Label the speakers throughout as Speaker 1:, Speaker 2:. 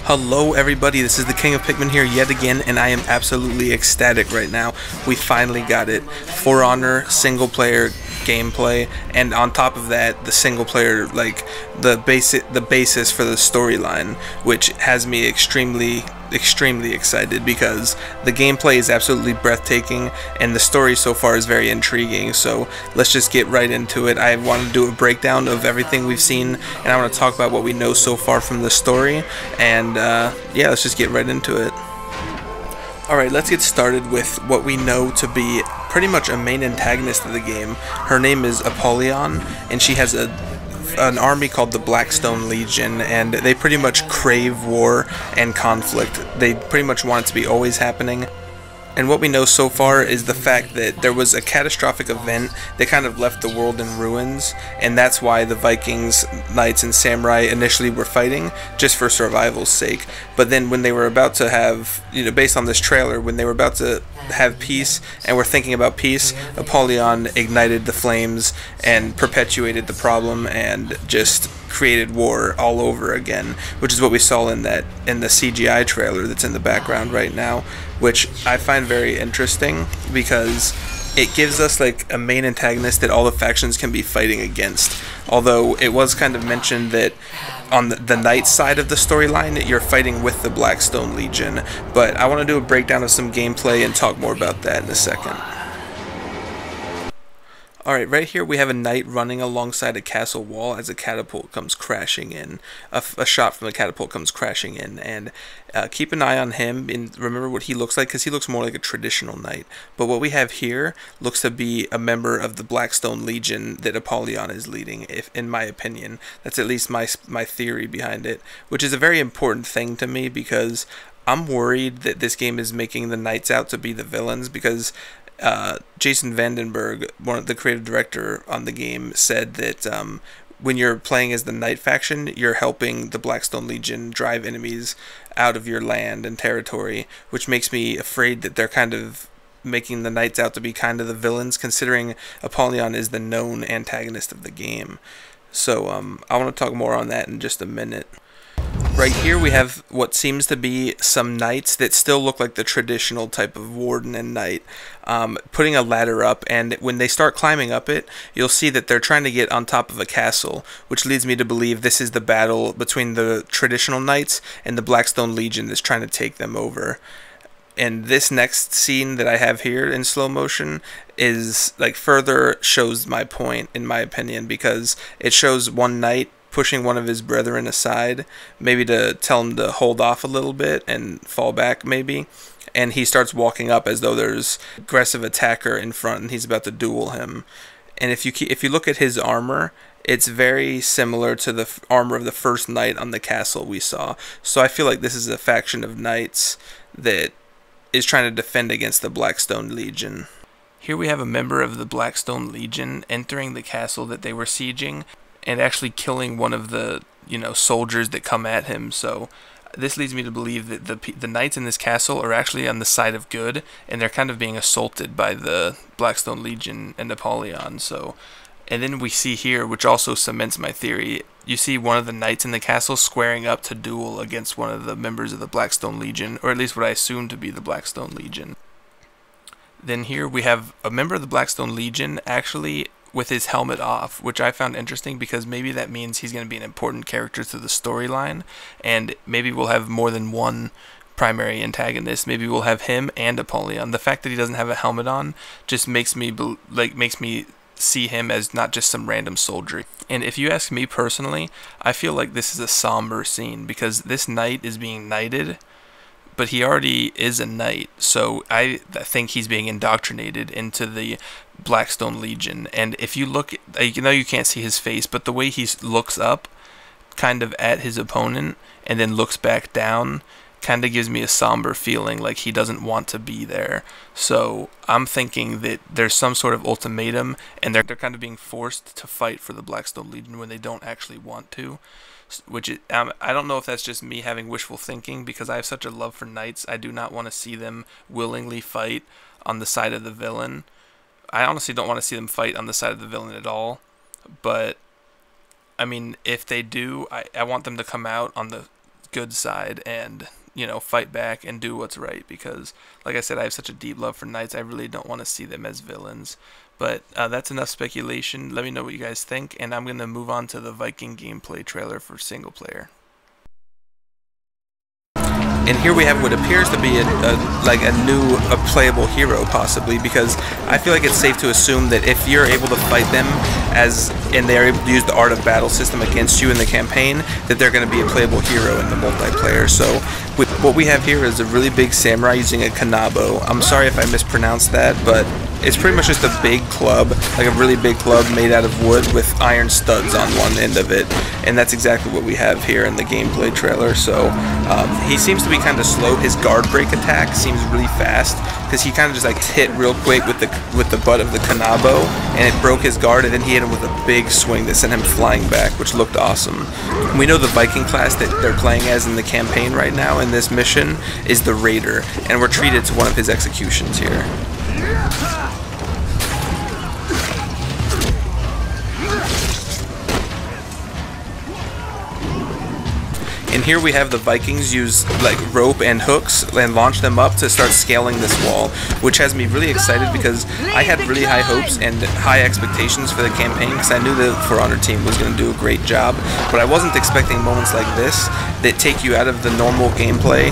Speaker 1: Hello everybody, this is the King of Pikmin here yet again, and I am absolutely ecstatic right now. We finally got it. For Honor, single player gameplay, and on top of that, the single player, like, the basis for the storyline, which has me extremely excited because the gameplay is absolutely breathtaking and the story so far is very intriguing. So let's just get right into it. I want to do a breakdown of everything we've seen, and I want to talk about what we know so far from the story, and yeah, let's just get right into it. Alright, let's get started with what we know to be pretty much a main antagonist of the game. Her name is Apollyon, and she has an army called the Blackstone Legion, and they pretty much crave war and conflict. They pretty much want it to be always happening. And what we know so far is the fact that there was a catastrophic event that kind of left the world in ruins, and that's why the Vikings, knights, and samurai initially were fighting, just for survival's sake. But then when they were about to have, based on this trailer, when they were about to have peace and were thinking about peace, Apollyon ignited the flames and perpetuated the problem and just created war all over again, which is what we saw in the CGI trailer that's in the background right now, which I find very interesting because it gives us like a main antagonist that all the factions can be fighting against. Although it was kind of mentioned that on the knight side of the storyline, you're fighting with the Blackstone Legion, but I want to do a breakdown of some gameplay and talk more about that in a second. Alright, right here we have a knight running alongside a castle wall as a catapult comes crashing in. A shot from the catapult comes crashing in, and keep an eye on him and remember what he looks like, because he looks more like a traditional knight. But what we have here looks to be a member of the Blackstone Legion that Apollyon is leading, in my opinion. That's at least my theory behind it, which is a very important thing to me because I'm worried that this game is making the knights out to be the villains, because Jason Vandenberg, the creative director on the game, said that when you're playing as the Knight faction, you're helping the Blackstone Legion drive enemies out of your land and territory, which makes me afraid that they're kind of making the Knights out to be kind of the villains, considering Apollyon is the known antagonist of the game. So I want to talk more on that in just a minute. Right here we have what seems to be some knights that still look like the traditional type of warden and knight, putting a ladder up, and when they start climbing up it, you'll see that they're trying to get on top of a castle, which leads me to believe this is the battle between the traditional knights and the Blackstone Legion that's trying to take them over. And this next scene that I have here in slow motion is like further shows my point, in my opinion, because it shows one knight pushing one of his brethren aside, maybe to tell him to hold off a little bit and fall back maybe, and he starts walking up as though there's an aggressive attacker in front and he's about to duel him. And if you look at his armor, it's very similar to the armor of the first knight on the castle we saw. So I feel like this is a faction of knights that is trying to defend against the Blackstone Legion. Here we have a member of the Blackstone Legion entering the castle that they were sieging and actually killing one of the soldiers that come at him. So this leads me to believe that the knights in this castle are actually on the side of good, and they're kind of being assaulted by the Blackstone Legion and Apollyon. So, and then we see here, which also cements my theory, you see one of the knights in the castle squaring up to duel against one of the members of the Blackstone Legion, or at least what I assume to be the Blackstone Legion. Then here we have a member of the Blackstone Legion actually with his helmet off, which I found interesting because maybe that means he's going to be an important character to the storyline, and maybe we'll have more than one primary antagonist. Maybe we'll have him and Apollyon. The fact that he doesn't have a helmet on just makes me see him as not just some random soldier. And if you ask me personally, I feel like this is a somber scene because this knight is being knighted, but he already is a knight, so I think he's being indoctrinated into the Blackstone Legion. And if you look, you can't see his face, but the way he looks up kind of at his opponent and then looks back down kind of gives me a somber feeling, like he doesn't want to be there. So I'm thinking that there's some sort of ultimatum, and they're kind of being forced to fight for the Blackstone Legion when they don't actually want to. Which I don't know if that's just me having wishful thinking, because I have such a love for knights. I do not want to see them willingly fight on the side of the villain. I honestly don't want to see them fight on the side of the villain at all. But I mean, if they do, I want them to come out on the good side and, you know, fight back and do what's right, because like I said, I have such a deep love for knights. I really don't want to see them as villains. But that's enough speculation. Let me know what you guys think, and I'm going to move on to the Viking gameplay trailer for single player. And here we have what appears to be a playable hero, possibly, because I feel like it's safe to assume that if you're able to fight them and they're able to use the Art of Battle system against you in the campaign, that they're going to be a playable hero in the multiplayer. So what we have here is a really big samurai using a kanabo. I'm sorry if I mispronounced that, but it's pretty much just a big club, like a really big club made out of wood with iron studs on one end of it, and that's exactly what we have here in the gameplay trailer. So he seems to be kind of slow. His guard break attack seems really fast, because he kind of just like hit real quick with the butt of the kanabo, and it broke his guard, and then he hit him with a big swing that sent him flying back, which looked awesome. We know the Viking class that they're playing as in the campaign right now in this mission is the Raider, and we're treated to one of his executions here. And here we have the Vikings use like rope and hooks and launch them up to start scaling this wall, which has me really excited because I had really high hopes and high expectations for the campaign, because I knew the For Honor team was going to do a great job, but I wasn't expecting moments like this that take you out of the normal gameplay,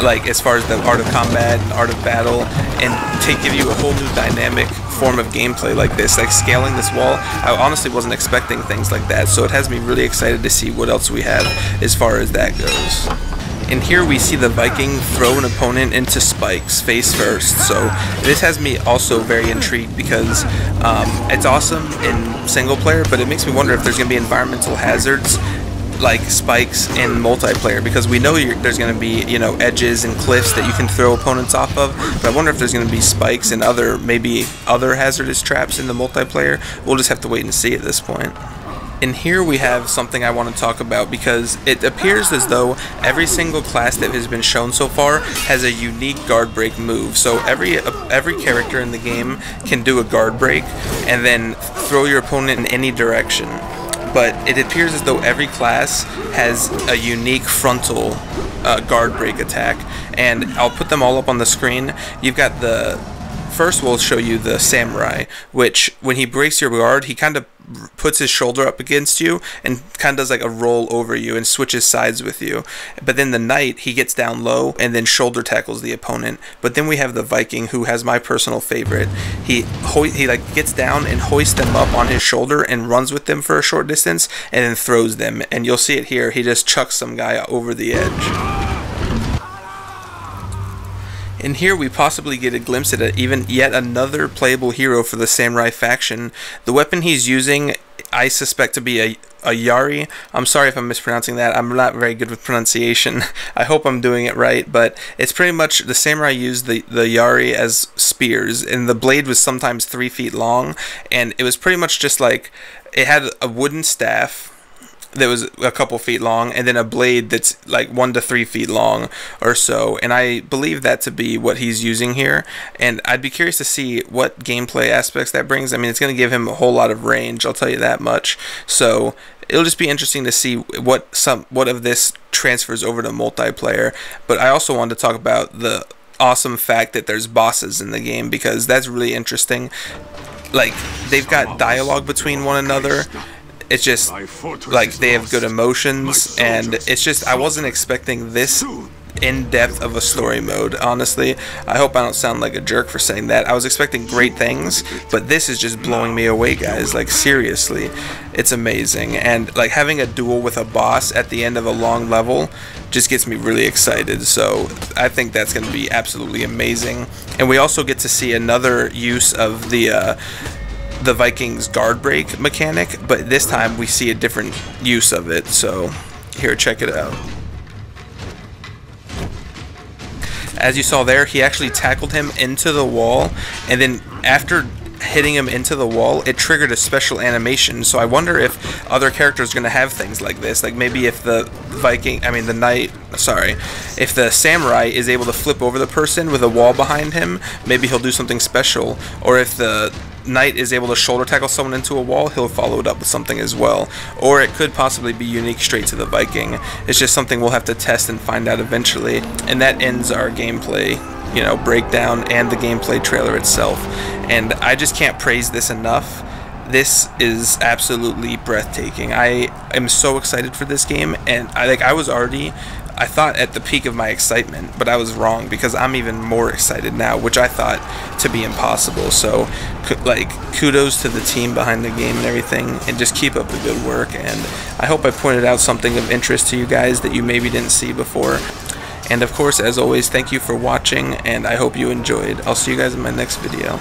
Speaker 1: like as far as the art of combat and art of battle, and give you a whole new dynamic form of gameplay like this, like scaling this wall. I honestly wasn't expecting things like that, so it has me really excited to see what else we have as far as that goes. And here we see the Viking throw an opponent into spikes face first, so this has me also very intrigued, because it's awesome in single player, but it makes me wonder if there's going to be environmental hazards like spikes in multiplayer, because we know there's going to be, you know, edges and cliffs that you can throw opponents off of, but I wonder if there's going to be spikes and maybe other hazardous traps in the multiplayer. We'll just have to wait and see at this point. And here we have something I want to talk about, because it appears as though every single class that has been shown so far has a unique guard break move. So every character in the game can do a guard break and then throw your opponent in any direction. But it appears as though every class has a unique frontal guard break attack, and I'll put them all up on the screen. You've got first we'll show you the samurai, which when he breaks your guard, he kind of puts his shoulder up against you and kind of does like a roll over you and switches sides with you. But then the knight, he gets down low and then shoulder tackles the opponent. But then we have the Viking, who has my personal favorite. He like gets down and hoists them up on his shoulder and runs with them for a short distance and then throws them. And you'll see it here. He just chucks some guy over the edge. And here we possibly get a glimpse at yet another playable hero for the samurai faction. The weapon he's using, I suspect to be a yari. I'm sorry if I'm mispronouncing that. I'm not very good with pronunciation. I hope I'm doing it right, but it's pretty much the samurai used the yari as spears, and the blade was sometimes 3 feet long, and it was pretty much just like, it had a wooden staff that was a couple feet long, and then a blade that's like 1 to 3 feet long or so, and I believe that to be what he's using here, and I'd be curious to see what gameplay aspects that brings. I mean, it's going to give him a whole lot of range, I'll tell you that much, so it'll just be interesting to see what of this transfers over to multiplayer. But I also wanted to talk about the awesome fact that there's bosses in the game, because that's really interesting. Like, they've got dialogue between one another. It's just like they have good emotions, and it's just, I wasn't expecting this in-depth of a story mode, honestly. I hope I don't sound like a jerk for saying that. I was expecting great things, but this is just blowing me away, guys. Like, seriously, it's amazing. And like having a duel with a boss at the end of a long level just gets me really excited, so I think that's going to be absolutely amazing. And we also get to see another use of the Vikings guard break mechanic, but this time we see a different use of it. So here, check it out. As you saw there, he actually tackled him into the wall, and then after hitting him into the wall, it triggered a special animation. So I wonder if other characters are going to have things like this, like maybe if the if the samurai is able to flip over the person with a wall behind him, maybe he'll do something special. Or if the Knight is able to shoulder tackle someone into a wall, he'll follow it up with something as well. Or it could possibly be unique straight to the Viking. It's just something we'll have to test and find out eventually. And that ends our gameplay, you know, breakdown and the gameplay trailer itself. And I just can't praise this enough. This is absolutely breathtaking. I am so excited for this game, and I thought at the peak of my excitement, but I was wrong, because I'm even more excited now, which I thought to be impossible. So, like, kudos to the team behind the game and everything, and just keep up the good work. And I hope I pointed out something of interest to you guys that you maybe didn't see before. And of course, as always, thank you for watching, and I hope you enjoyed. I'll see you guys in my next video.